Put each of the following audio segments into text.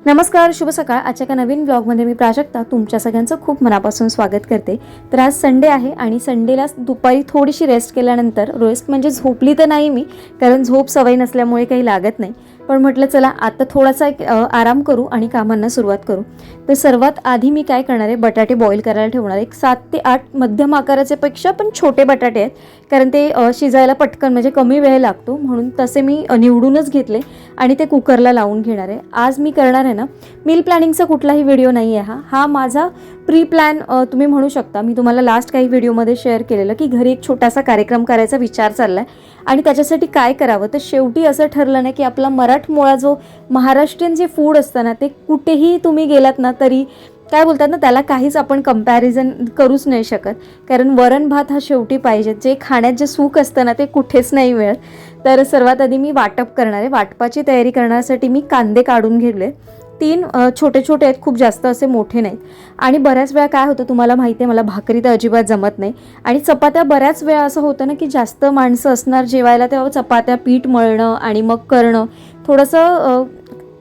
नमस्कार, शुभ सकाळ. आजच्या एका नवीन ब्लॉगमध्ये मी प्राजक्ता तुमच्या सगळ्यांचं खूप मनापासून स्वागत करते. तर आज संडे आहे आणि संडेला दुपारी थोडीशी रेस्ट केल्यानंतर, रेस्ट म्हणजे झोपली तर नाही मी, कारण झोप सवय नसल्यामुळे काही लागत नाही, पण म्हटलं चला आता थोडासा एक आराम करू आणि कामांना सुरुवात करू. तर सर्वात आधी मी काय करणार आहे, बटाटे बॉईल करायला ठेवणार आहे. एक 7 ते 8 मध्यम आकाराचे पेक्षा पण छोटे बटाटे आहेत, कारण ते शिजायला पटकन म्हणजे कमी वेळ लागतो, म्हणून तसे मी निवडूनच घेतले आणि ते कुकरला लावून घेणार आहे. आज मी करणार आहे ना, मील प्लॅनिंगचा कुठलाही व्हिडिओ नाही आहे हा माझा प्री प्लॅन तुम्ही म्हणू शकता. मी तुम्हाला लास्ट काही व्हिडिओमध्ये शेअर केलेलं की घरी एक छोटासा कार्यक्रम करायचा विचार चालला आहे आणि त्याच्यासाठी काय करावं. तर शेवटी असं ठरलं नाही की आपला मराठमोळा जो महाराष्ट्रीयन जे फूड असतं ना, ते कुठेही तुम्ही गेलात ना तरी काय बोलतात ना, त्याला काहीच आपण कंपॅरिझन करूच नाही शकत, कारण वरण भात हा शेवटी पाहिजे. जे खाण्यात जे सुख असतं ना, ते कुठेच नाही मिळत. तर सर्वात आधी मी वाटप करणार आहे. वाटपाची तयारी करण्यासाठी मी कांदे काढून घेतले. 3 छोटे छोटे आहेत, खूप जास्त असे मोठे नाहीत. आणि बऱ्याच वेळा काय होतं तुम्हाला माहिती आहे, मला भाकरी तर अजिबात जमत नाही आणि चपात्या बऱ्याच वेळा असं होतं ना की जास्त माणसं असणार जेवायला, तेव्हा चपात्या पीठ मळणं आणि मग करणं थोडंसं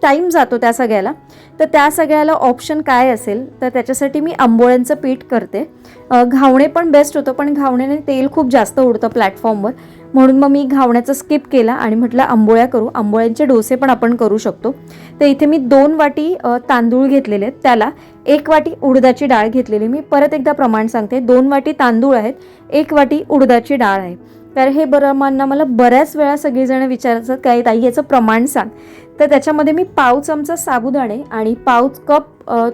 टाईम जातो त्या सगळ्याला. तर त्या सगळ्याला ऑप्शन काय असेल, तर त्याच्यासाठी मी आंबोळ्यांचं पीठ करते. घावणे पण बेस्ट होतं, पण घावण्याने तेल खूप जास्त उडतं प्लॅटफॉर्मवर, म्हणून मग मी घावण्याचं स्किप केला आणि म्हटलं आंबोळ्या करू. आंबोळ्यांचे डोसे पण आपण करू शकतो. तर इथे मी 2 वाटी तांदूळ घेतलेले आहेत, त्याला 1 वाटी उडदाची डाळ घेतलेली. मी परत एकदा प्रमाण सांगते, 2 वाटी तांदूळ आहेत, 1 वाटी उडदाची डाळ आहे. तर हे प्रमाण मला बऱ्याच वेळा सगळेजण विचारायचं काय ताई याचं प्रमाण सांग. तर त्याच्यामध्ये मी पाव चमचा साबुदाणे आणि पाव कप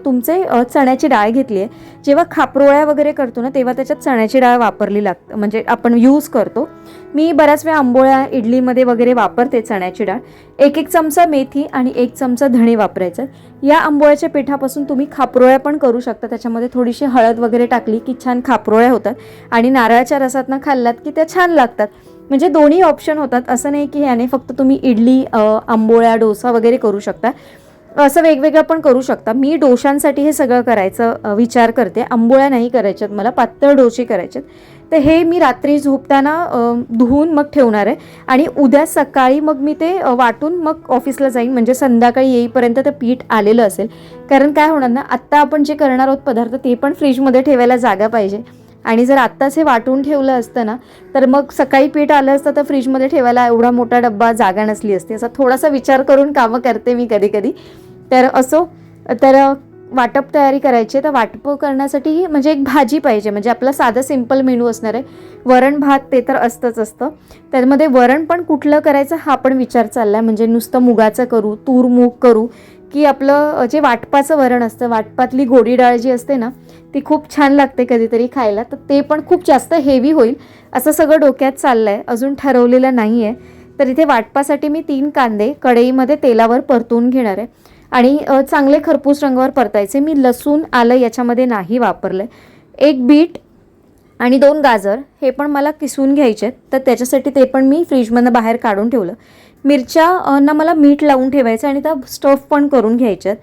तुमचे चण्याची डाळ घेतली आहे. जेव्हा खापरोळ्या वगैरे करतो ना, तेव्हा त्याच्यात चण्याची डाळ वापरली लागते, म्हणजे आपण यूज करतो. मी बऱ्याच वेळा आंबोळ्या इडलीमध्ये वगैरे वापरते चण्याची डाळ. 1 चमचा मेथी आणि 1 चमचा धणे वापरायचं. या आंबोळ्याच्या पिठापासून तुम्ही खापरोळ्या पण करू शकता. त्याच्यामध्ये थोडीशी हळद वगैरे टाकली की छान खापरोळ्या होतात आणि नारळाच्या रसातनं खाल्लात की त्या छान लागतात. म्हणजे दोन्ही ऑप्शन होतात, असं नाही की याने फक्त तुम्ही इडली आंबोळ्या डोसा वगैरे करू शकता, असं वेगवेगळं पण करू शकता. मी डोशांसाठी हे सगळं करायचं विचार करते, आंबोळ्या नाही करायच्यात मला, पातळ डोसे करायचेत. तर हे मी रात्री झोपताना धुवून मग ठेवणार आहे आणि उद्या सकाळी मग मी ते वाटून मग ऑफिसला जाईन, म्हणजे संध्याकाळी येईपर्यंत ते पीठ आलेलं असेल. कारण काय होणार ना, आत्ता आपण जे करणार आहोत पदार्थ ते पण फ्रीजमध्ये ठेवायला जागा पाहिजे, आणि जर आत्ताच हे वाटून ठेवलं असतं ना, तर मग सकाळी पीठ आलं असतं तर फ्रीजमध्ये ठेवायला एवढा मोठा डब्बा जागा नसली असते. असा थोडासा विचार करून कामं करते मी कधी कधी. तर असो, तर वाटप तयारी करायची. तर वाटप करण्यासाठी म्हणजे एक भाजी पाहिजे, म्हणजे आपलं साधं सिंपल मेनू असणार आहे. वरण भात ते तर असतंच असतं. त्यामध्ये वरण पण कुठलं करायचं हा पण विचार चालला आहे, म्हणजे नुसतं मुगाचं करू, तूर मूग करू, की आपलं जे वाटपाचं वरण असतं, वाटपातली गोडी डाळ जी असते ना, ती खूप छान लागते कधीतरी खायला. तर ते पण खूप जास्त हेवी होईल असं सगळं डोक्यात चाललं आहे, अजून ठरवलेलं नाही आहे. तर इथे वाटपासाठी मी 3 कांदे कढईमध्ये तेलावर परतून घेणार आहे आणि चांगले खरपूस रंगावर परतायचे. मी लसूण आलं याच्यामध्ये नाही वापरलं. 1 बीट आणि 2 गाजर हे पण मला किसून घ्यायचे आहेत, तर त्याच्यासाठी ते पण मी फ्रीजमधनं बाहेर काढून ठेवलं. मिरच्या ना मला मीठ लावून ठेवायचं आणि त्या स्टफ पण करून घ्यायच्यात.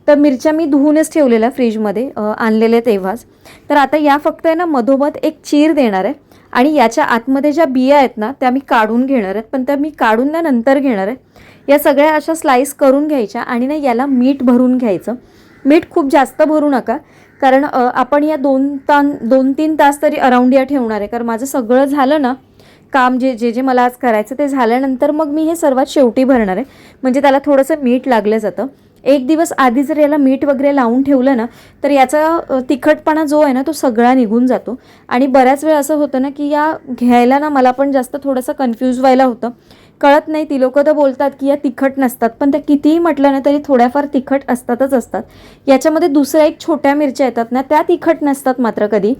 तर मिरच्या मी धुवूनच ठेवलेल्या फ्रीजमध्ये आणलेल्या तेव्हाच. तर आता या फक्त आहे ना मधोमध एक चीर देणार आहे आणि याच्या आतमध्ये ज्या बिया आहेत ना त्या मी काढून घेणार आहेत, पण त्या मी काढून ना नंतर घेणार आहे. या सगळ्या अशा स्लाईस करून घ्यायच्या आणि ना याला मीठ भरून घ्यायचं. मीठ खूप जास्त भरू नका, कारण आपण या 2-3 तास तरी अराउंड या ठेवणार आहे. कारण माझं सगळं झालं ना काम, जे मला आज करायचं ते झाल्यानंतर मग मी हे सर्वात शेवटी भरणार आहे, म्हणजे त्याला थोडंसं मीठ लागलं जातं. 1 दिवस आधी जर याला मीठ वगैरे लावून ठेवलं ना, तर याचा तिखटपणा जो आहे ना तो सगळा निघून जातो. आणि बऱ्याच वेळ असं होतं ना की या घ्यायला ना मला पण जास्त थोडंसं कन्फ्यूज व्हायला होतं, कळत नाही. ती लोकं तर बोलतात की या तिखट नसतात, पण त्या कितीही म्हटलं ना तरी थोड्याफार तिखट असतातच असतात. याच्यामध्ये दुसऱ्या एक छोट्या मिरच्या येतात ना, त्या तिखट नसतात मात्र कधी,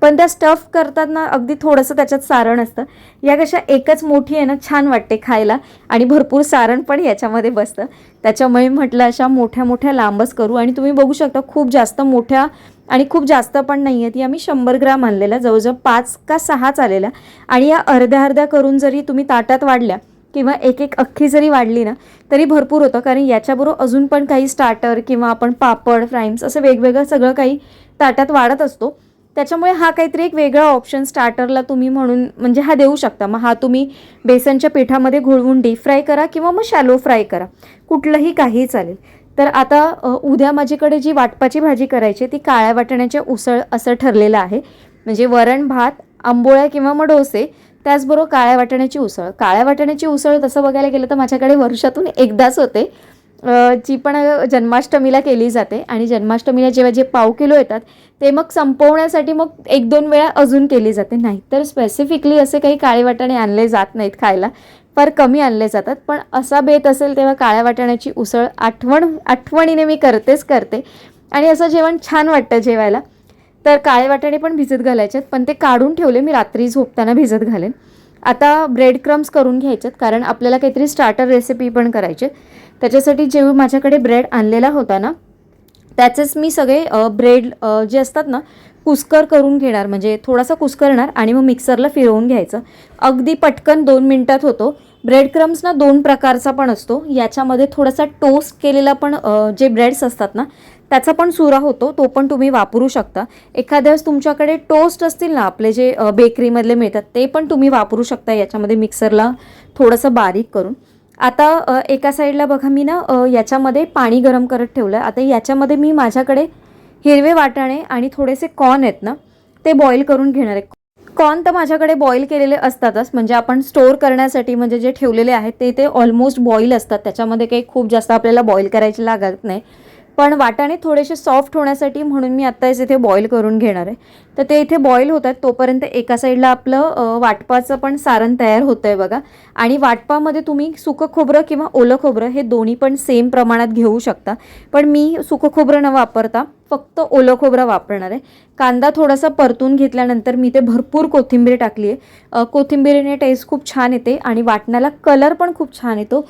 पण त्या स्टफ करतात ना अगदी थोडंसं त्याच्यात सारण असतं. या कशा एकच मोठी आहे ना, छान वाटते खायला आणि भरपूर सारण पण याच्यामध्ये बसतं. त्याच्यामुळे म्हटलं अशा मोठ्या मोठ्या लांबच करू. आणि तुम्ही बघू शकता खूप जास्त मोठ्या आणि खूप जास्त पण नाही आहेत. या मी 100 ग्राम आणलेल्या, जवळजवळ 5 का 6 आलेल्या. आणि या अर्ध्या अर्ध्या करून जरी तुम्ही ताटात वाढल्या किंवा एक अख्खी जरी वाढली ना तरी भरपूर होतं, कारण याच्याबरोबर अजून पण काही स्टार्टर किंवा आपण पापड फ्राईम्स असं वेगवेगळं सगळं काही ताटात वाढत असतो. त्याच्यामुळे हा काहीतरी एक वेगळा ऑप्शन स्टार्टरला तुम्ही म्हणून म्हणजे हा देऊ शकता. मग हा तुम्ही बेसनच्या पिठामध्ये घोळवून डीप फ्राय करा किंवा मग शॅलो फ्राय करा, कुठलंही काही चालेल. तर आता उद्या माझ्याकडे जी वाटपाची भाजी करायची ती काळ्या वाटाण्याच्या उसळ असं ठरलेलं आहे. म्हणजे वरण भात, आंबोळ्या किंवा मग डोसे, त्याचबरोबर काळ्या वाटाण्याची उसळ. काळ्या वाटाण्याची उसळ तसं बघायला गेलं तर माझ्याकडे वर्षातून एकदाच होते, जी पण जन्माष्टमीला केली जाते. आणि जन्माष्टमीला जेव्हा जे पाव किलो येतात ते मग संपवण्यासाठी मग 1-2 वेळा अजून केली जाते. नाहीतर स्पेसिफिकली असे काही काळे वाटाणे आणले जात नाहीत खायला, फार कमी आणले जातात. पण असा बेत असेल तेव्हा काळ्या वाटाण्याची उसळ आठवणीने मी करते. आणि असं जेवण छान वाटतं जेवायला. तर काळे वाटाणे पण भिजत घालायचे आहेत, पण ते काढून ठेवले मी, रात्री झोपताना भिजत घालेन. आता ब्रेड क्रम्स करून घ्यायचे आहेत, कारण आपल्याला काहीतरी स्टार्टर रेसिपी पण करायची. त्याच्यासाठी जेव्हा माझ्याकडे ब्रेड आणलेला होता ना, त्याचेच मी सगळे ब्रेड जे असतात ना कुस्कर करून घेणार. म्हणजे थोडासा कुस्करणार आणि मग मिक्सरला फिरवून घ्यायचं. अगदी पटकन 2 मिनटात होतो. ब्रेड क्रम्स ना 2 प्रकारचा पण असतो. याच्यामध्ये थोडासा टोस्ट केलेला पण जे ब्रेड्स असतात ना त्याचा पण चुरा होतो, तो पण तुम्ही वापरू शकता. एखाद्या वेळेस तुमच्याकडे टोस्ट असतील ना आपले जे बेकरीमधले मिळतात ते पण तुम्ही वापरू शकता याच्यामध्ये मिक्सरला थोडंसं बारीक करून. आता एका साईडला बघा मी ना याच्यामध्ये पाणी गरम करत ठेवलं आहे. आता याच्यामध्ये मी माझ्याकडे हिरवे वाटाणे आणि थोडेसे कॉर्न आहेत ना ते बॉईल करून घेणार आहे. कॉर्न तर माझ्याकडे बॉईल केलेले असतातच, म्हणजे आपण स्टोअर करण्यासाठी म्हणजे जे ठेवलेले आहेत ते ऑलमोस्ट बॉईल असतात. त्याच्यामध्ये काही खूप जास्त आपल्याला बॉईल करायची लागत नाही. पण वाटाणे थोडेसे सॉफ्ट होण्यासाठी म्हणून मी आत्ताच इथे बॉईल करून घेणार आहे. तर ते इथे बॉईल होत आहेत तोपर्यंत एका साईडला आपलं वाटपाचं पण सारण तयार होतं आहे बघा. आणि वाटपामध्ये तुम्ही सुकं खोबरं किंवा ओलं खोबरं हे दोन्ही पण सेम प्रमाणात घेऊ शकता. पण मी सुकं खोबरं न वापरता फक्त ओलं खोबरं वापरणार आहे. कांदा थोडासा परतून घेतल्यानंतर मी ते भरपूर कोथिंबीर टाकली आहे. कोथिंबीरीने टेस्ट खूप छान येते आणि वाटण्याला कलर पण खूप छान येतो.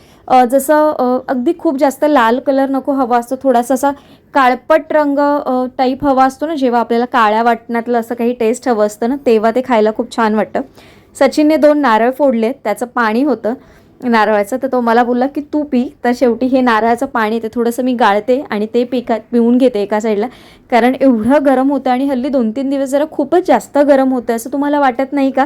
जसं अगदी खूप जास्त लाल कलर नको हवा असतो, थोडासा असा काळपट रंग टाईप हवा असतो ना, जेव्हा आपल्याला काळ्या वाटण्यातलं असं काही टेस्ट हवं असतं ना तेव्हा ते खायला खूप छान वाटतं. सचिनने 2 नारळ फोडले, त्याचं पाणी होतं नारळाचं, तर तो मला बोलला की तू पी. तर शेवटी हे नारळाचं पाणी ते थोडंसं मी गाळते आणि ते पिऊन घेते एका साईडला, कारण एवढं गरम होतं आणि हल्ली 2-3 दिवस जरा खूपच जास्त गरम होतं, असं तुम्हाला वाटत नाही का?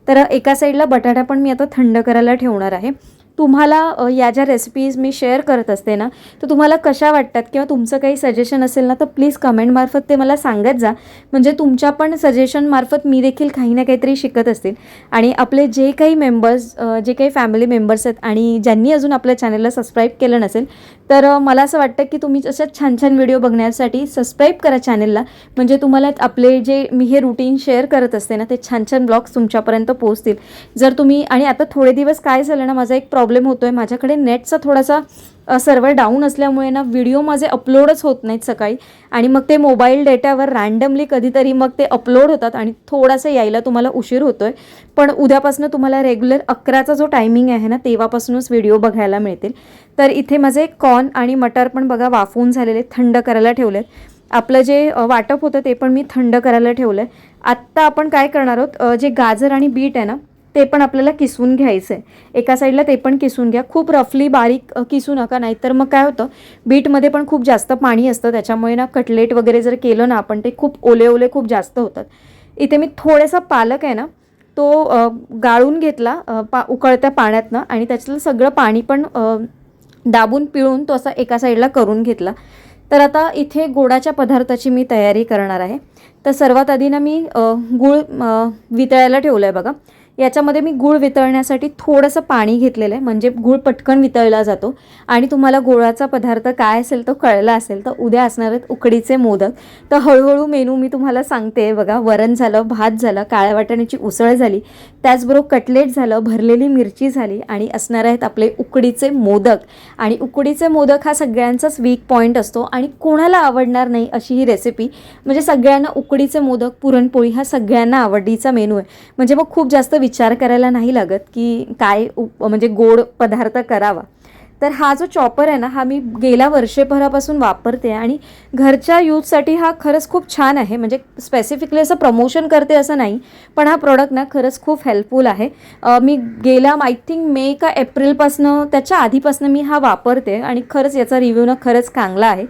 तर एका साईडला बटाटा पण मी आता थंड करायला ठेवणार आहे. तुम्हाला या ज्या रेसिपीज मी शेअर करत असते ना तर तुम्हाला कशा वाटतात किंवा तुमचं काही सजेशन असेल ना तर प्लीज कमेंटमार्फत ते मला सांगत जा. म्हणजे तुमच्या पण सजेशनमार्फत मी देखील काही ना काहीतरी शिकत असतील. आणि आपले जे काही मेंबर्स जे काही फॅमिली मेंबर्स आहेत आणि ज्यांनी अजून आपल्या चॅनलला सबस्क्राईब केलं नसेल तर मला असं वाटतं की तुम्ही अशा छान छान व्हिडिओ बघण्यासाठी सबस्क्राईब करा चॅनलला. म्हणजे तुम्हाला आपले जे मी हे रुटीन शेअर करत असते ना ते छान छान ब्लॉग्स तुमच्यापर्यंत पोहोचतील. जर तुम्ही आणि आता थोडे दिवस काय झालं ना, माझा एक प्रॉब्लेम होतो आहे, माझ्याकडे नेटचा थोडासा सर्व्हर डाऊन असल्यामुळे ना व्हिडिओ माझे अपलोडच होत नाहीत सकाळी. आणि मग ते मोबाईल डेटावर रँडमली कधीतरी मग ते अपलोड होतात आणि थोडासा यायला तुम्हाला उशीर होतो आहे. पण उद्यापासून तुम्हाला रेग्युलर 11चा जो टायमिंग आहे ना तेव्हापासूनच व्हिडिओ बघायला मिळतील. तर इथे माझे कॉर्न आणि मटर पण बघा वाफवून झालेले, थंड करायला ठेवलेत. आपलं जे वाटप होतं ते पण मी थंड करायला ठेवलं आहे. आत्ता आपण काय करणार आहोत, जे गाजर आणि बीट आहे ना ते पण आपल्याला किसवून घ्यायचं आहे. एका साईडला ते पण किसून घ्या. खूप रफली बारीक किसू नका, नाहीतर मग काय होतं बीटमध्ये पण खूप जास्त पाणी असतं, त्याच्यामुळे ना कटलेट वगैरे जर केलं ना आपण ते खूप ओले खूप जास्त होतात. इथे मी थोडासा पालक आहे ना तो गाळून घेतला उकळत्या पाण्यातनं आणि त्याच्यातलं सगळं पाणी पण दाबून पिळून तो असा एका साईडला करून घेतला. तर आता इथे गोडाच्या पदार्थाची मी तयारी करणार आहे. तर सर्वात आधी ना मी गूळ वितळायला ठेवलं आहे बघा. याच्यामध्ये मी गूळ वितळण्यासाठी थोडंसं पाणी घेतलेलं आहे, म्हणजे गूळ पटकन वितळला जातो. आणि तुम्हाला गोडाचा पदार्थ काय असेल तो कळला असेल तर उद्या असणार आहेत उकडीचे मोदक. तर हळूहळू मेनू मी तुम्हाला सांगते बघा. वरण झालं, भात झालं, काळ्या वाटाण्याची उसळ झाली, त्याचबरोबर कटलेट झालं, भरलेली मिरची झाली आणि असणार आहेत आपले उकडीचे मोदक. आणि उकडीचे मोदक हा सगळ्यांचाच वीक पॉईंट असतो आणि कोणाला आवडणार नाही अशी ही रेसिपी. म्हणजे सगळ्यांना उकडीचे मोदक, पुरणपोळी हा सगळ्यांना आवडीचा मेनू आहे. म्हणजे मग खूप जास्त विचार करायला नाही लागत की काय म्हणजे गोड पदार्थ करावा. तर हा जो चॉपर आहे ना हा मी गेल्या वर्षभरापासून वापरते आणि घरच्या यूजसाठी हा खरंच खूप छान आहे. म्हणजे स्पेसिफिकली असं प्रमोशन करते असं नाही, पण हा प्रोडक्ट ना खरंच खूप हेल्पफुल आहे. मी गेल्या आय थिंक मे का एप्रिलपासनं त्याच्या आधीपासनं मी हा वापरते आणि खरंच याचा रिव्ह्यू ना खरंच चांगला आहे.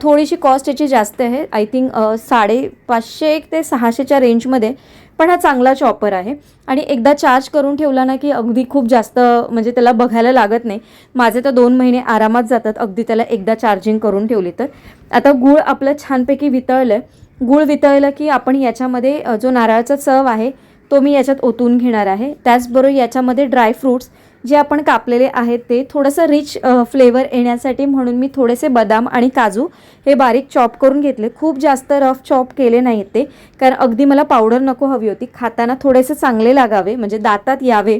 थोडीशी कॉस्ट याची जास्त आहे, आय थिंक 550 ते 600च्या रेंजमध्ये. पण हा चांगला चॉपर आहे आणि एकदा चार्ज करून ठेवला ना की अगदी खूप जास्त म्हणजे त्याला बघायला लागत नाही. माझे तर 2 महिने आरामात जातात अगदी त्याला एकदा चार्जिंग करून ठेवली तर. आता गूळ आपलं छानपैकी वितळलं आहे. गूळ वितळलं की आपण याच्यामध्ये जो नारळाचा चव आहे तो मी याच्यात ओतून घेणार आहे. त्याचबरोबर याच्यामध्ये ड्रायफ्रूट्स जे आपण कापलेले आहेत ते थोडंसं रिच फ्लेवर येण्यासाठी म्हणून मी थोडेसे बदाम आणि काजू हे बारीक चॉप करून घेतले. खूप जास्त रफ चॉप केले नाहीत ते, कारण अगदी मला पावडर नको हवी होती. खाताना थोडेसे चांगले लागावे म्हणजे दातात यावे,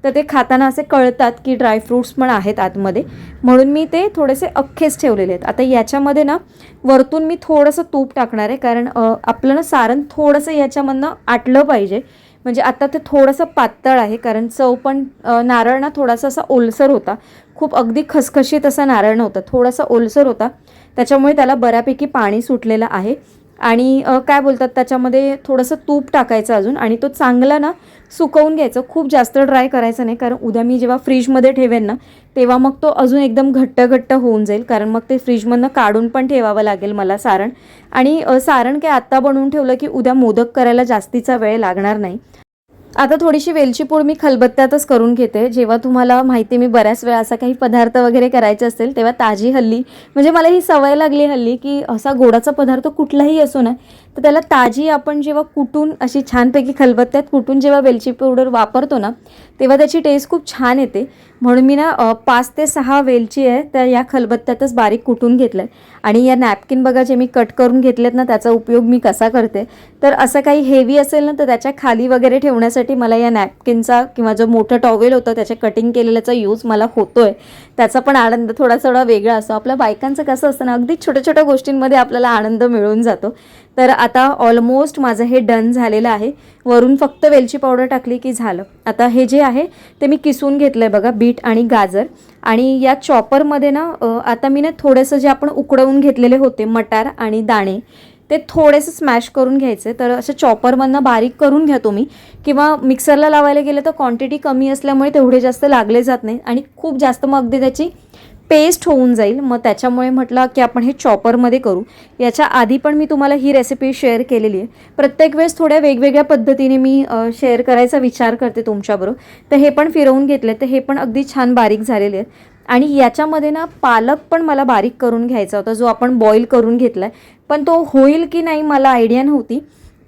तर ते खाताना असे कळतात की ड्रायफ्रूट्स पण आहेत आतमध्ये, म्हणून मी ते थोडेसे अख्खेच ठेवलेले आहेत. आता याच्यामध्ये ना वरतून मी थोडंसं तूप टाकणार आहे, कारण आपलं ना सारण थोडंसं याच्यामधनं आटलं पाहिजे. म्हणजे आता ते थोडंसं पातळ आहे, कारण चव पण नारळ ना थोडासा असा ओलसर होता. खूप अगदी खसखशीत असा नारळ नव्हता, थोडासा ओलसर होता. त्याच्यामुळे त्याला बऱ्यापैकी पाणी सुटलेलं आहे. आणि काय बोलतात त्याच्यामध्ये थोडंसं तूप टाकायचं अजून, आणि तो चांगला ना सुकवून घ्यायचं. खूप जास्त ड्राय करायचं नाही, कारण उद्या मी जेव्हा फ्रीजमध्ये ठेवेन ना तेव्हा मग तो अजून एकदम घट्ट होऊन जाईल, कारण मग ते फ्रीजमधनं काढून पण ठेवावं लागेल मला सारण. आणि सारण काय आत्ता बनवून ठेवलं की उद्या मोदक करायला जास्तीचा वेळ लागणार नाही. आता थोडीशी वेलची पूड मी खलबत्त्यातच करून घेते. जेव्हा तुम्हाला माहिती मी बऱ्याच वेळा असा काही पदार्थ वगैरे करायचे असतील तेव्हा ताजी हल्ली म्हणजे मला ही सवय लागली हल्ली की असा गोडाचा पदार्थ कुठलाही असो ना तर त्याला ताजी आपण जेव्हा कुटून अशी छानपैकी खलबत्त्यात कुटून जेव्हा वेलची पावडर वापरतो ना तेव्हा त्याची टेस्ट खूप छान येते. म्हणून मी ना 5 ते 6 वेलची आहे त्या या खलबत्त्यातच बारीक कुटून घेतलं आहे. आणि या नॅपकिन बघा जे मी कट करून घेतलेत ना त्याचा उपयोग मी कसा करते, तर असं काही हेवी असेल ना तर त्याच्या खाली वगैरे ठेवण्यासाठी मला या नॅपकिनचा किंवा जो मोठं टॉवेल होतं त्याच्या कटिंग केलेल्याचा यूज मला होतो आहे. त्याचा पण आनंद थोडा वेगळा असतो. आपल्या बायकांचं कसं असतं ना अगदी छोट्या छोट्या गोष्टींमध्ये आपल्याला आनंद मिळून जातो. तर आता ऑलमोस्ट माझं हे डन झालेलं आहे. वरून फक्त वेलची पावडर टाकली की झालं. आता हे जे आहे ते मी किसून घेतलं आहे बघा, बीट आणि गाजर. आणि या चॉपरमध्ये ना आता मी ना थोडंसं जे आपण उकडवून घेतलेले होते मटार आणि दाणे ते थोडेसे स्मॅश करून घ्यायचे. तर असं चॉपरमधनं बारीक करून घ्या तुम्ही, किंवा मिक्सरला लावायला गेलं तर क्वांटिटी कमी असल्यामुळे तेवढे जास्त लागले जात नाही आणि खूप जास्त मग अगदी त्याची पेस्ट होऊन जाईल. मग त्याच्यामुळे म्हटलं की आपण हे चॉपरमध्ये करू. याच्या आधी पण मी तुम्हाला ही रेसिपी शेअर केलेली आहे. प्रत्येक वेळेस थोड्या वेगवेगळ्या पद्धतीने मी शेअर करायचा विचार करते तुमच्याबरोबर. तर हे पण फिरवून घेतले, तर हे पण अगदी छान बारीक झालेले आहेत. आणि याच्यामध्ये ना पालक पण मला बारीक करून घ्यायचा होता, जो आपण बॉईल करून घेतला आहे. पण तो होईल की नाही मला आयडिया नव्हती,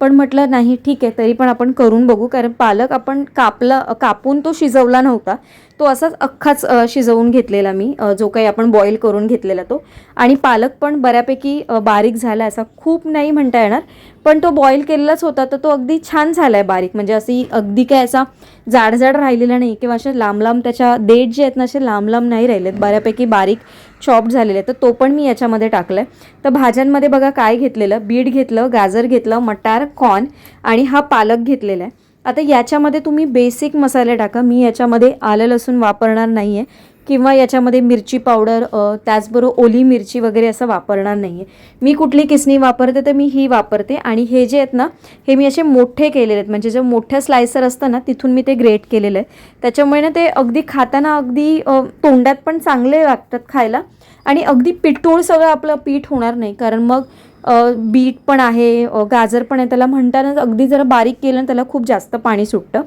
पण म्हटलं नाही ठीक आहे तरी पण आपण करून बघू, कारण पालक आपण कापून तो शिजवला नव्हता, तो असाच अख्खाच शिजवून घेतलेला मी, जो काही आपण बॉईल करून घेतलेला तो. आणि पालक पण बऱ्यापैकी बारीक झाला, असा खूप नाही म्हणता येणार, पण तो बॉईल केलेलाच होता तर तो अगदी छान झाला आहे बारीक. म्हणजे अशी अगदी काय असा जाड राहिलेला नाही किंवा अशा लांब त्याच्या देठ जे आहेत ना असे लांब नाही राहिलेत, बऱ्यापैकी बारीक चॉप्ड झालेले. तर तो पण मी याच्यामध्ये टाकला आहे. तर भाज्यांमध्ये बघा काय घेतलेलं, बीट घेतलं, गाजर घेतलं, मटार, कॉर्न आणि हा पालक घेतलेला आहे. आता याच्यामध्ये तुम्ही बेसिक मसाले टाका. मी याच्यामध्ये आलं लसूण वापरणार नाही आहे, किंवा याच्यामध्ये मिरची पावडर त्याचबरोबर ओली मिरची वगैरे असं वापरणार नाही आहे. मी कुठली किसणी वापरते तर मी ही वापरते. आणि हे जे आहेत ना हे मी असे मोठे केलेले आहेत, म्हणजे जे मोठं स्लायसर असतं ना तिथून मी ते ग्रेट केलेलं आहे. त्याच्यामुळे ना ते अगदी खाताना अगदी तोंडात पण चांगले लागतात खायला. आणि अगदी पिठूळ सगळं आपलं पीठ होणार नाही, कारण मग बीट पण आहे, गाजर पण आहे, त्याला म्हणताना अगदी जरा बारीक केलं त्याला खूप जास्त पाणी सुटतं.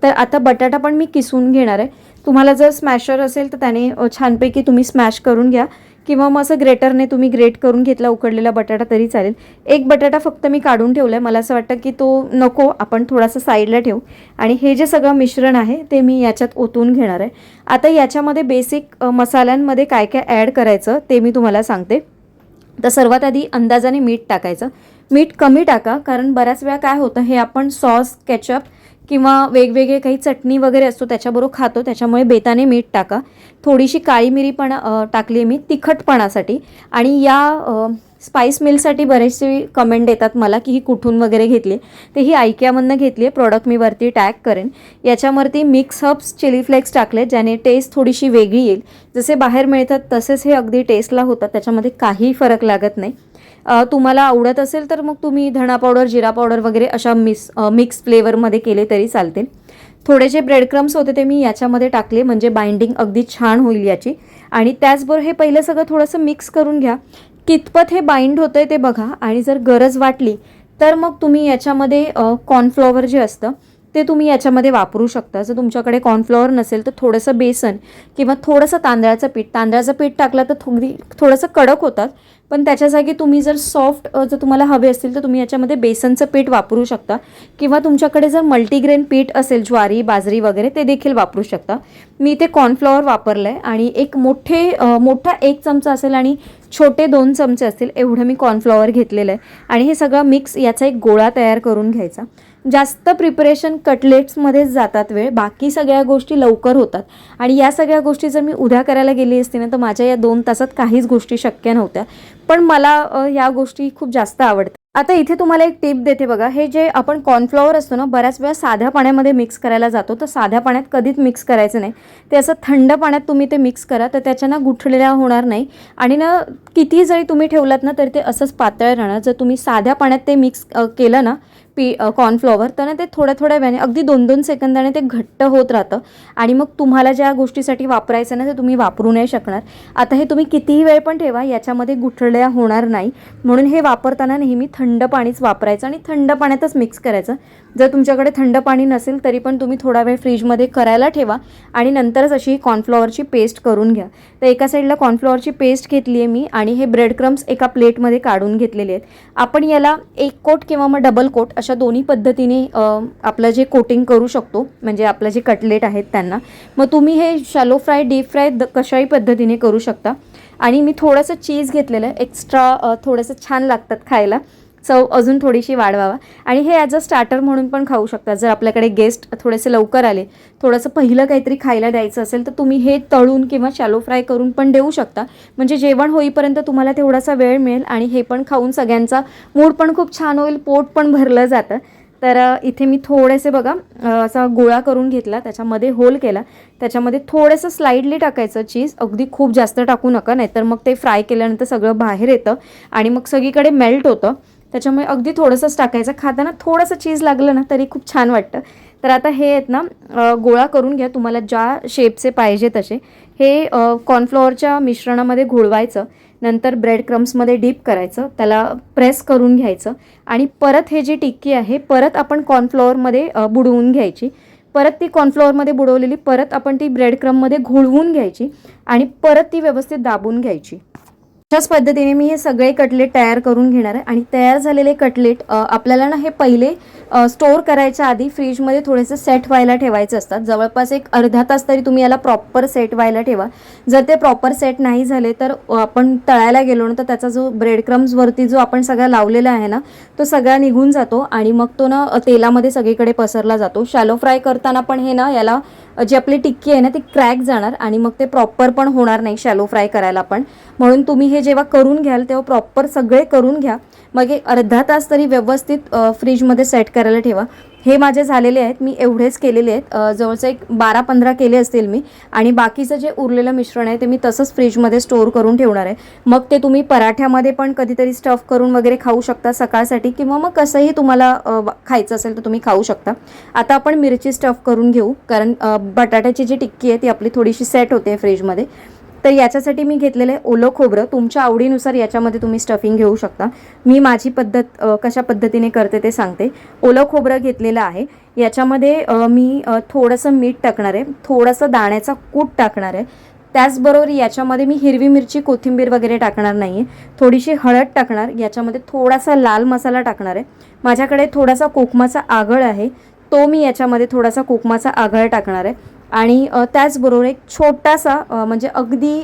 तर आता बटाटा पण मी किसून घेणार आहे. तुम्हाला जर स्मॅशर असेल तर त्याने छानपैकी तुम्ही स्मॅश करून घ्या, किंवा मग असं ग्रेटरने तुम्ही ग्रेट करून घेतला उकडलेला बटाटा तरी चालेल. एक बटाटा फक्त मी काढून ठेवला आहे, मला असं वाटतं की तो नको, आपण थोडासा साईडला ठेवू. आणि हे जे सगळं मिश्रण आहे ते मी याच्यात ओतून घेणार आहे. आता याच्यामध्ये बेसिक मसाल्यांमध्ये काय काय ॲड करायचं ते मी तुम्हाला सांगते. तर सर्वात आधी अंदाजाने मीठ टाकायचं. मीठ कमी टाका, कारण बऱ्याच वेळा काय होतं हे आपण सॉस, केचप किंवा वेगवेगळे काही चटणी वगैरे असतो त्याच्याबरोबर खातो, त्याच्यामुळे बेताने मीठ टाका. थोडीशी काळी मिरी पण टाकली आहे मी तिखटपणासाठी. आणि या स्पाइस मिलसाठी बरेचसे कमेंट येतात मला की ही कुठून वगैरे घेतली, तर ही आयकियामधनं घेतली आहे. प्रोडक्ट मी वरती टॅग करेन. याच्यावरती मिक्स हर्ब्स चिली फ्लेक्स टाकले, ज्याने टेस्ट थोडीशी वेगळी येईल. जसे बाहेर मिळतात तसेच हे अगदी टेस्टला होतात, त्याच्यामध्ये काही फरक लागत नाही. तुम्हाला आवडत असेल तर मग तुम्ही धणा पावडर, जिरा पावडर वगैरे अशा मिक्स फ्लेवरमध्ये केले तरी चालतील. थोडेसे ब्रेड क्रम्स होते ते मी याच्यामध्ये टाकले, म्हणजे बाइंडिंग अगदी छान होईल याची. आणि त्याचबरोबर हे पहिलं सगळं थोडंसं मिक्स करून घ्या. कितपत हे बाइंड होतं आहे ते बघा, आणि जर गरज वाटली तर मग तुम्ही याच्यामध्ये कॉर्नफ्लॉवर जे असतं ते तुम्ही याच्यामध्ये वापरू शकता. जर तुमच्याकडे कॉर्नफ्लॉवर नसेल तर थोडंसं बेसन किंवा थोडंसं तांदळाचं पीठ टाकलं तर थोडंसं कडक होतात. पण त्याच्या जागी तुम्ही जर सॉफ्ट जर तुम्हाला हवे असतील तर तुम्ही याच्यामध्ये बेसनचं पीठ वापरू शकता किंवा तुमच्याकडे जर मल्टीग्रेन पीठ असेल ज्वारी बाजरी वगैरे ते देखील वापरू शकता. मी इथे कॉर्नफ्लॉवर वापरलं आहे आणि एक मोठा 1 चमचा असेल आणि छोटे 2 चमचे असतील एवढं मी कॉर्नफ्लॉवर घेतलेलं आहे आणि हे सगळं मिक्स याचा एक गोळा तयार करून घ्यायचा. जास्त प्रिपरेशन कटलेट्समध्येच जातात वेळ, बाकी सगळ्या गोष्टी लवकर होतात आणि या सगळ्या गोष्टी जर मी उद्या करायला गेली असती ना तर माझ्या या 2 तासात काहीच गोष्टी शक्य नव्हत्या. पण मला या गोष्टी खूप जास्त आवडतात. आता इथे तुम्हाला एक टिप देते बघा. हे जे आपण कॉर्नफ्लॉवर असतो ना बऱ्याच वेळा साध्या पाण्यामध्ये मिक्स करायला जातो, तर साध्या पाण्यात कधीच मिक्स करायचं नाही. ते असं थंड पाण्यात तुम्ही ते मिक्स करा तर त्याच्या गुठळ्या होणार नाही आणि कितीही जरी तुम्ही ठेवलात ना तरी ते असंच पातळ राहणार. जर तुम्ही साध्या पाण्यात ते मिक्स केलं ना कॉर्नफ्लॉवर तर ते थोड्या वेळाने अगदी 2-2 सेकंदाने ते घट्ट होत राहतं आणि मग तुम्हाला ज्या गोष्टीसाठी वापरायचं ना ते तुम्ही वापरू नाही शकणार. आता हे तुम्ही कितीही वेळ पण ठेवा याच्यामध्ये गुठळ्या होणार नाही, म्हणून हे वापरताना नेहमी थंड पाणीच वापरायचं आणि थंड पाण्यातच मिक्स करायचं. जर तुमच्याकडे थंड पाणी नसेल तरी पण तुम्ही थोडा वेळ फ्रीजमध्ये करायला ठेवा आणि नंतरच अशी कॉर्नफ्लॉवरची पेस्ट करून घ्या. तर एका साईडला कॉर्नफ्लॉवरची पेस्ट घेतली आहे मी आणि हे ब्रेड क्रम्स एका प्लेटमध्ये काढून घेतलेले आहेत. आपण याला 1 कोट किंवा मग डबल कोट अशा दोन्ही पद्धतीने आपलं जे कोटिंग करू शकतो, म्हणजे आपलं जे कटलेट आहेत त्यांना. मग तुम्ही हे शॅलो फ्राय डीप फ्राय कशाही पद्धतीने करू शकता. आणि मी थोडंसं चीज घेतलेलं आहे एक्स्ट्रा, थोडंसं छान लागतात खायला, चव अजून थोडीशी वाढवावा आणि हे ॲज अ स्टार्टर म्हणून पण खाऊ शकता. जर आपल्याकडे गेस्ट थोडेसे लवकर आले, थोडंसं पहिलं काहीतरी खायला द्यायचं असेल तर तुम्ही हे तळून किंवा शॅलो फ्राय करून पण देऊ शकता. म्हणजे जेवण होईपर्यंत तुम्हाला तेवढासा वेळ मिळेल आणि हे पण खाऊन सगळ्यांचा मूड पण खूप छान होईल, पोट पण भरलं जातं. तर इथे मी थोडेसे बघा असा गोळा करून घेतला, त्याच्यामध्ये होल केला, त्याच्यामध्ये थोडंसं स्लाइडली टाकायचं चीज, अगदी खूप जास्त टाकू नका नाहीतर मग ते फ्राय केल्यानंतर सगळं बाहेर येतं आणि मग सगळीकडे मेल्ट होतं. त्याच्यामुळे अगदी थोडंसंच टाकायचं. खाताना थोडंसं चीज लागलं ना तरी खूप छान वाटतं. तर आता हे आहेत ना गोळा करून घ्या तुम्हाला ज्या शेपचे पाहिजे तसे. हे कॉर्नफ्लॉवरच्या मिश्रणामध्ये घोळवायचं, नंतर ब्रेड क्रम्समध्ये डीप करायचं, त्याला प्रेस करून घ्यायचं आणि परत हे जी टिक्की आहे परत आपण कॉर्नफ्लॉवरमध्ये बुडवून घ्यायची. परत ती कॉर्नफ्लॉवरमध्ये बुडवलेली परत आपण ती ब्रेड क्रममध्ये घोळवून घ्यायची आणि परत ती व्यवस्थित दाबून घ्यायची. अशाच पद्धतीने मी हे सगळे कटलेट तयार करून घेणार आहे आणि तयार झालेले कटलेट आपल्याला ना हे पहिले स्टोअर करायच्या आधी फ्रीजमध्ये थोडेसे सेट व्हायला ठेवायचे असतात. जवळपास एक अर्धा तास तरी तुम्ही याला प्रॉपर सेट व्हायला ठेवा. जर ते प्रॉपर सेट नाही झाले तर आपण तळायला गेलो ना तर त्याचा जो ब्रेड क्रम्सवरती जो आपण सगळा लावलेला आहे ना तो सगळा निघून जातो आणि मग तो ना तेलामध्ये सगळीकडे पसरला जातो. शॅलो फ्राय करताना पण हे ना याला जी आपली टिक्की आहे ना ती क्रॅक जाणार आणि मग ते प्रॉपर पण होणार नाही शॅलो फ्राय करायला पण. म्हणून तुम्ही हे जेव्हा करून घ्याल तेव्हा प्रॉपर सगळे करून घ्या. मग एक अर्धा तास तरी व्यवस्थित फ्रीजमध्ये सेट करायला ठेवा. हे माझे झालेले आहेत, मी एवढेच केलेले आहेत, जवळचं एक 12-15 केले असतील मी आणि बाकीचं जे उरलेलं मिश्रण आहे ते मी तसंच फ्रीजमध्ये स्टोअर करून ठेवणार आहे. मग ते तुम्ही पराठ्यामध्ये पण कधीतरी स्टफ करून वगैरे खाऊ शकता सकाळसाठी किंवा मग कसंही तुम्हाला खायचं असेल तर तुम्ही खाऊ शकता. आता आपण मिरची स्टफ करून घेऊ, कारण बटाट्याची जी टिक्की आहे ती आपली थोडीशी सेट होते फ्रीजमध्ये. तर याच्यासाठी मी घेतलेलं आहे ओलं खोबरं. तुमच्या आवडीनुसार याच्यामध्ये तुम्ही स्टफिंग घेऊ शकता. मी माझी पद्धत कशा पद्धतीने करते ते सांगते. ओलं खोबरं घेतलेलं आहे, याच्यामध्ये मी थोडंसं मीठ टाकणार आहे, थोडंसं दाण्याचा कूट टाकणार आहे, त्याचबरोबर याच्यामध्ये मी हिरवी मिरची कोथिंबीर वगैरे टाकणार नाही आहे, थोडीशी हळद टाकणार, याच्यामध्ये थोडासा लाल मसाला टाकणार आहे. माझ्याकडे थोडासा कोकमाचा आगळ आहे, तो मी याच्यामध्ये थोडासा कोकमाचा आगळ टाकणार आहे आणि त्याचबरोबर एक छोटासा म्हणजे अगदी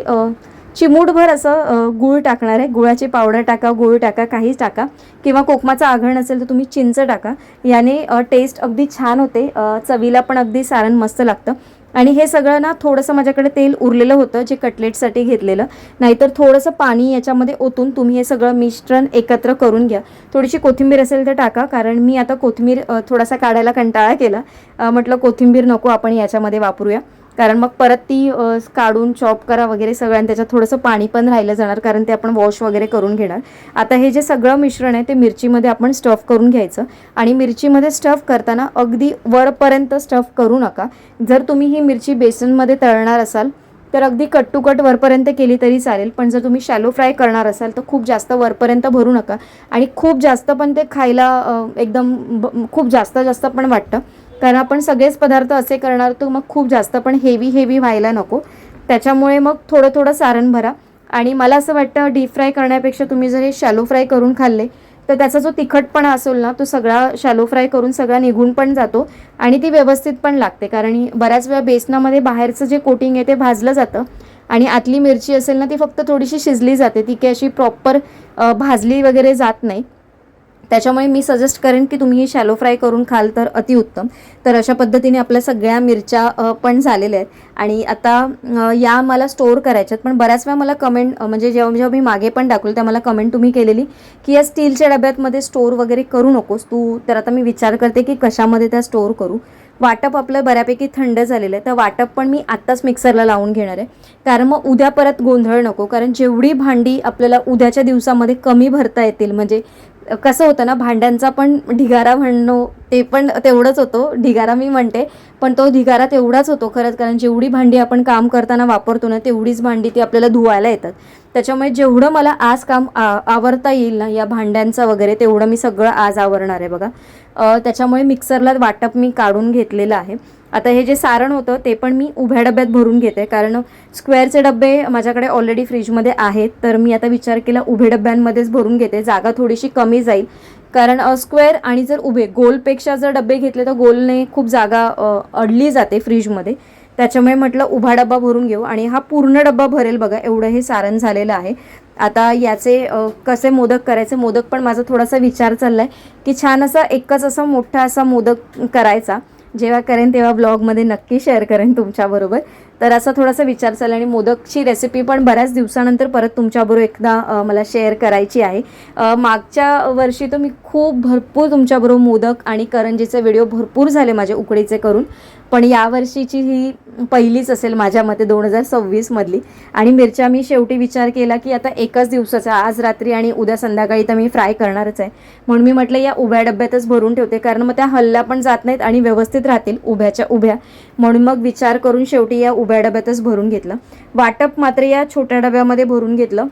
चिमूटभर असं गूळ टाकणार आहे. गुळाची पावडर टाका, गूळ टाका, काहीच टाका, किंवा कोकमाचा आगळ नसेल तर तुम्ही चिंच टाका. याने टेस्ट अगदी छान होते, चवीला पण अगदी सारण मस्त लागतं. आणि हे सगळं ना थोडंसं माझ्याकडे तेल उरलेलं होतं जे कटलेटसाठी घेतलेलं, नाहीतर थोडंसं पाणी याच्यामध्ये ओतून तुम्ही हे सगळं मिश्रण एकत्र करून घ्या. थोडीशी कोथिंबीर असेल तर टाका, कारण मी आता कोथिंबीर थोडासा काढायला कंटाळा केला, म्हटलं कोथिंबीर नको आपण याच्यामध्ये वापरूया, कारण मग परत ती काढून चॉप करा वगैरे सगळं आणि त्याच्यात थोडंसं पाणी पण राहिलं जाणार, कारण ते आपण वॉश वगैरे करून घेणार. आता हे जे सगळं मिश्रण आहे ते मिरचीमध्ये आपण स्टफ करून घ्यायचं आणि मिरचीमध्ये स्टफ करताना अगदी वरपर्यंत स्टफ करू नका. जर तुम्ही ही मिरची बेसनमध्ये तळणार असाल तर अगदी कट टू कट वरपर्यंत केली तरी चालेल. पण जर तुम्ही शॅलो फ्राय करणार असाल तर खूप जास्त वरपर्यंत भरू नका. आणि खूप जास्त पण ते खायला एकदम खूप जास्त पण वाटतं, कारण आपण सगळेच पदार्थ असे करणार तर मग खूप जास्त पण हेवी व्हायला नको. त्याच्यामुळे मग थोडं सारण भरा. आणि मला असं वाटतं डीप फ्राय करण्यापेक्षा तुम्ही जर हे शॅलो फ्राय करून खाल्ले तर त्याचा जो तिखटपणा असेल ना तो सगळा शॅलो फ्राय करून सगळा निघून पण जातो आणि ती व्यवस्थित पण लागते. कारण बऱ्याच वेळा बेसनामध्ये बाहेरचं जे कोटिंग आहे ते भाजलं जातं आणि आतली मिरची असेल ना ती फक्त थोडीशी शिजली जाते, ती काही अशी प्रॉपर भाजली वगैरे जात नाही. त्याच्यामुळे मी सजेस्ट करेन की तुम्ही शॅलो फ्राय करून खाल तर अतिउत्तम. तर अशा पद्धतीने आपल्या सगळ्या मिरच्या पण झालेल्या आहेत. आणि आता या मला स्टोअर करायच्यात. पण बऱ्याच वेळा मला कमेंट म्हणजे जेव्हा मी मागे पण टाकलं त्या मला कमेंट तुम्ही केलेली की या स्टीलच्या डब्यातमध्ये स्टोअर वगैरे करू नकोस तू. तर आता मी विचार करते की कशामध्ये त्या स्टोअर करू. वाटप आपलं बऱ्यापैकी थंड झालेलं आहे, तर वाटप पण मी आत्ताच मिक्सरला लावून घेणार आहे. कारण मग उद्या परत गोंधळ नको. कारण जेवढी भांडी आपल्याला उद्याच्या दिवसामध्ये कमी भरता येतील, म्हणजे कसं होतं ना, भांड्यांचा पण ढिगारा म्हणणं ते पण तेवढंच होतो. ढिगारा मी म्हणते पण तो ढिगारा तेवढाच होतो खरंच. कारण जेवढी भांडी आपण काम करताना वापरतो ना तेवढीच भांडी ती आपल्याला धुवायला येतात. त्याच्यामुळे जेवढं मला आज काम आवरता येईल ना या भांड्यांचं वगैरे तेवढं मी सगळं आज आवरणार आहे बघा. त्याच्यामुळे मिक्सरला वाटप मी काढून घेतलेलं आहे. आता हे जे सारण होतं ते पण मी उभ्या डब्यात भरून घेते, कारण स्क्वेअरचे डबे माझ्याकडे ऑलरेडी फ्रीजमध्ये आहेत. तर मी आता विचार केला उभे डब्यांमध्येच भरून घेते, जागा थोडीशी कमी जाईल. कारण स्क्वेअर आणि जर उभे गोलपेक्षा जर डबे घेतले तर गोलने खूप जागा अडली जाते फ्रीजमध्ये. त्याच्यामुळे म्हटलं उभा डब्बा भरून घेऊ. आणि हा पूर्ण डब्बा भरेल बघा एवढं हे सारण झालेलं आहे. आता याचे कसे मोदक करायचे, मोदक पण माझा थोडासा विचार चालला आहे की छान असा एकच असा मोठा असा मोदक करायचा. जेव्हा करेन तेव्हा ब्लॉगमध्ये नक्की शेअर करेन तुमच्याबरोबर. तर असा थोडासा विचार चालला आणि मोदकची रेसिपी पण बऱ्याच दिवसानंतर परत तुमच्याबरोबर एकदा मला शेअर करायची आहे. मागच्या वर्षी तर मी खूप भरपूर तुमच्याबरोबर मोदक आणि करंजीचे व्हिडिओ भरपूर झाले माझे उकडीचे करून, पण यावर्षीची ही पहिलीच असेल माझ्या मते 2026मधली. आणि मिरच्या मी शेवटी विचार केला की आता एकच दिवसाचा आज रात्री आणि उद्या संध्याकाळी तर मी फ्राय करणारच आहे. म्हणून मी म्हटलं या उभ्या डब्यातच भरून ठेवते, कारण मग त्या हलल्या पण जात नाहीत आणि व्यवस्थित राहतील उभ्याच्या उभ्या. म्हणून मग विचार करून शेवटी या उभ्या डब्यातच भरून घेतलं. वाटप मात्र या छोट्या डब्यामध्ये भरून घेतलं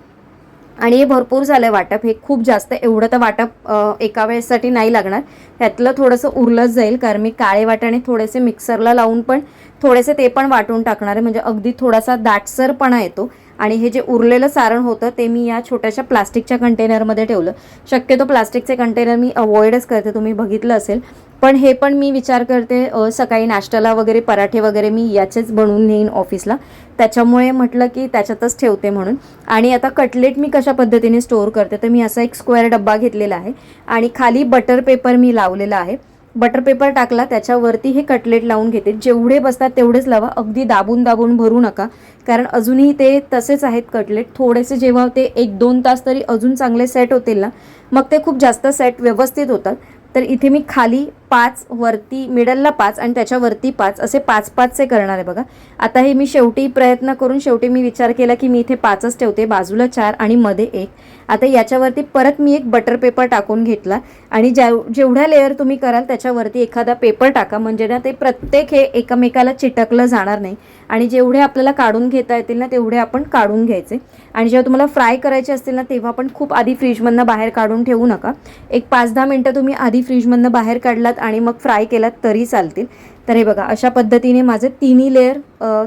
आणि हे भरपूर झालं वाटप. हे खूप जास्त एवढं तर वाटप एका वेळेसाठी नाही लागणार. त्यातलं थोडंसं उरलंच जाईल, कारण मी काळे वाटाणे थोडेसे मिक्सरला लावून पण थोडेसे ते पण वाटून टाकणार आहे, म्हणजे अगदी थोडासा दाटसरपणा येतो. आणि हे जे उरलेलं सारण होतं ते मी या छोट्याशा प्लास्टिकच्या कंटेनरमध्ये ठेवलं. शक्यतो प्लास्टिकचे कंटेनर मी अवॉइडच करते, तुम्ही बघितलं असेल. पण हे पण मी विचार करते सकाळी नाश्त्याला वगैरे पराठे वगैरे मी याचेच बनवून नेईन ऑफिसला. त्याच्यामुळे म्हटलं की त्याच्यातच ठेवते म्हणून. आणि आता कटलेट मी कशा पद्धतीने स्टोअर करते, तर मी असा एक स्क्वेअर डब्बा घेतलेला आहे आणि खाली बटर पेपर मी लावलेला आहे. बटर पेपर टाकला त्याच्यावरती हे कटलेट लावून घेते. जेवढे बसतात तेवढेच लावा, अगदी दाबून भरू नका, कारण अजूनही ते तसेच आहेत कटलेट. थोडेसे जेव्हा ते 1-2 तास तरी अजून चांगले सेट होतील ना मग ते खूप जास्त सेट व्यवस्थित होतात. तर इथे मी खाली 5, वरती मिडलला 5 आणि त्याच्यावरती 5 असे 5-5चे करणार आहे बघा. आता हे मी शेवटी प्रयत्न करून शेवटी मी विचार केला की मी इथे 5च ठेवते, बाजूला 4 आणि मध्ये 1. आता याच्यावरती परत मी एक बटर पेपर टाकून घेतला आणि जेवढ्या लेअर तुम्ही कराल त्याच्यावरती एखादा पेपर टाका, म्हणजे ना ते प्रत्येक हे एकमेकाला चिटकलं जाणार नाही. आणि जेवढे आपल्याला काढून घेता येतील ना तेवढे आपण काढून घ्यायचे. आणि जेव्हा तुम्हाला फ्राय करायचे असतील ना तेव्हा पण खूप आधी फ्रीजमधनं बाहेर काढून ठेवू नका. एक 5-10 मिनटं तुम्ही आधी फ्रीजमधनं बाहेर काढलात आणि मग फ्राय केलात तरी चालतील. तर हे बघा अशा पद्धतीने माझे 3 लेअर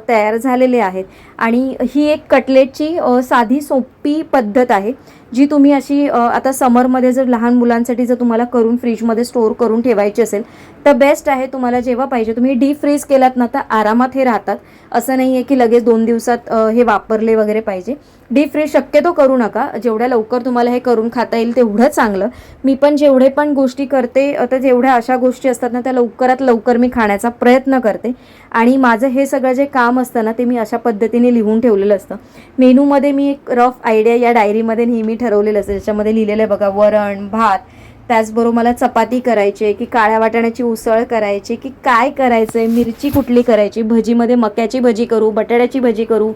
तयार झालेले आहेत. आणि ही एक कटलेटची साधी सोपी पद्धत आहे जी तुम्ही अशी आता समरमध्ये जर लहान मुलांसाठी जर तुम्हाला करून फ्रीजमध्ये स्टोअर करून ठेवायची असेल तर बेस्ट आहे. तुम्हाला जेव्हा पाहिजे तुम्ही डीप फ्रीज केलात ना तर आरामात हे राहतात. असं नाही आहे की लगेच 2 दिवसात हे वापरले वगैरे पाहिजे. डीप फ्रीज शक्यतो करू नका, जेवढ्या लवकर तुम्हाला हे करून खाता येईल तेवढं चांगलं. मी पण जेवढे पण गोष्टी करते तर जेवढ्या अशा गोष्टी असतात ना त्या लवकरात लवकर मी खाण्याचा प्रयत्न करते. आणि माझं हे सगळं जे काम असतं ना ते मी अशा पद्धतीने लिहून ठेवलेलं असतं. मेनूमध्ये मी एक रफ आयडिया या डायरीमध्ये नेहमी ठरवलेलं असतं, ज्याच्यामध्ये लिहिलेलं आहे बघा वरण भात, त्याचबरोबर मला चपाती करायची आहे की काळ्या वाटाण्याची उसळ करायची की काय करायचं आहे, मिरची कुठली करायची, भजीमध्ये मक्याची भजी करू, बटाट्याची भजी करू,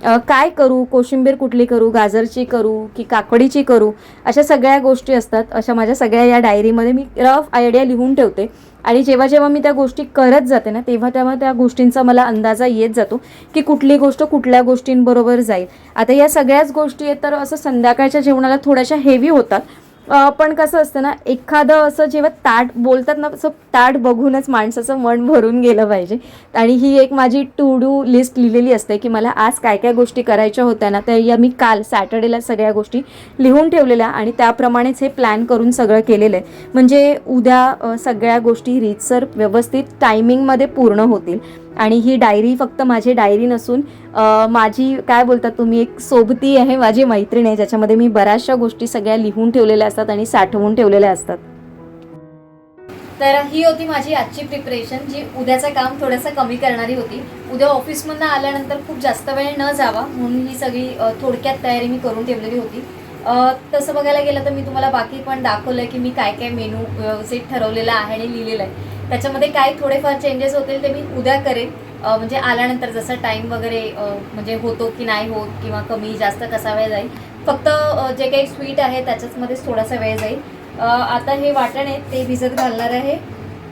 काय करू, कोशिंबीर कुठली करू, गाजरची करू की काकडीची करू, अशा सगळ्या गोष्टी असतात. अशा माझ्या सगळ्या या डायरीमध्ये मी रफ आयडिया लिहून ठेवते आणि जेव्हा जेव्हा मी त्या गोष्टी करत जाते ना, तेव्हा तेव्हा त्या गोष्टींचा मला अंदाजा येत जातो की कुठली गोष्ट कुठल्या गोष्टींबरोबर जाईल. आता या सगळ्याच गोष्टी आहेत तर असं संध्याकाळच्या जेवणाला थोड्याशा हेवी होतात. पण कसं असतं ना, एखादं असं जेव्हा ताट बोलतात ना, असं ताट बघूनच माणसाचं मन भरून गेलं पाहिजे. आणि ही एक माझी टू डू लिस्ट लिहिलेली असते की मला आज काय काय गोष्टी करायच्या होत्या ना, त्या या मी काल सॅटर्डेला सगळ्या गोष्टी लिहून ठेवलेल्या आणि त्याप्रमाणेच हे प्लॅन करून सगळं केलेलं आहे. म्हणजे उद्या सगळ्या गोष्टी रीतसर व्यवस्थित टायमिंगमध्ये पूर्ण होतील. आणि ही डायरी फक्त माझी डायरी नसून माझी काय बोलतात तुम्ही, एक सोबती आहे, माझी मैत्रीण आहे, ज्याच्यामध्ये मी बऱ्याचशा गोष्टी सगळ्या लिहून ठेवलेल्या असतात आणि साठवून ठेवलेल्या असतात. तर ही होती माझी आजची प्रिपरेशन, जी उद्याचं काम थोडंसं कमी करणारी होती. उद्या ऑफिसमधून आल्यानंतर खूप जास्त वेळ न जावा म्हणून ही सगळी थोडक्यात तयारी मी करून ठेवलेली होती. तसं बघायला गेलं तर मी तुम्हाला बाकी पण दाखवलं आहे की मी काय काय मेनू व्यवस्थित ठरवलेला आहे आणि लिहिलेलं आहे. त्याच्यामध्ये काय थोडेफार चेंजेस होतील ते मी उद्या करेन. म्हणजे आल्यानंतर जसं टाईम वगैरे म्हणजे होतो की नाही होत किंवा कमी जास्त कसा वेळ जाईल. फक्त जे काही स्वीट आहे त्याच्याचमध्येच थोडासा वेळ जाईल. आता हे वाटण आहे ते भिजत घालणार आहे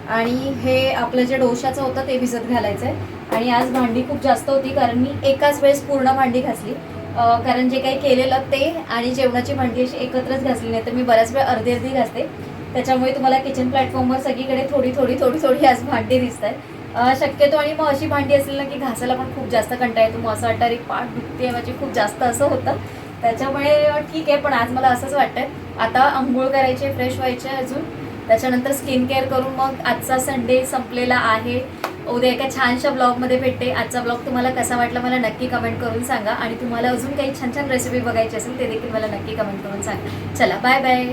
आणि हे आपलं जे डोशाचं होतं ते भिजत घालायचं आहे. आणि आज भांडी खूप जास्त होती कारण मी एकाच वेळेस पूर्ण भांडी घासली. कारण जे काही केलेलं ते आणि जेवणाची भांडी अशी एकत्रच घासली, नाही तर मी बऱ्याच वेळ अर्धी अर्धी घासते. त्याच्यामुळे तुम्हाला किचन प्लॅटफॉर्मवर सगळीकडे थोडी थोडी थोडी थोडी आज भांडी दिसत आहे शक्यतो. आणि मग अशी भांडी असेल ना की घासायला पण खूप जास्त कंटाळा येतो. मग असं वाटतं अरे पाठ दुखते माझी खूप जास्त, असं होतं. त्याच्यामुळे ठीक आहे, पण आज मला असंच वाटतंय आता आंघोळ करायचे, फ्रेश व्हायचे अजून, त्याच्यानंतर स्किन केअर करून मग आजचा संडे संपलेला आहे. उद्या एका छानशा ब्लॉगमध्ये भेटते. आजचा ब्लॉग तुम्हाला कसा वाटला मला नक्की कमेंट करून सांगा आणि तुम्हाला अजून काही छान छान रेसिपी बघायची असेल ते देखील मला नक्की कमेंट करून सांगा. चला बाय बाय.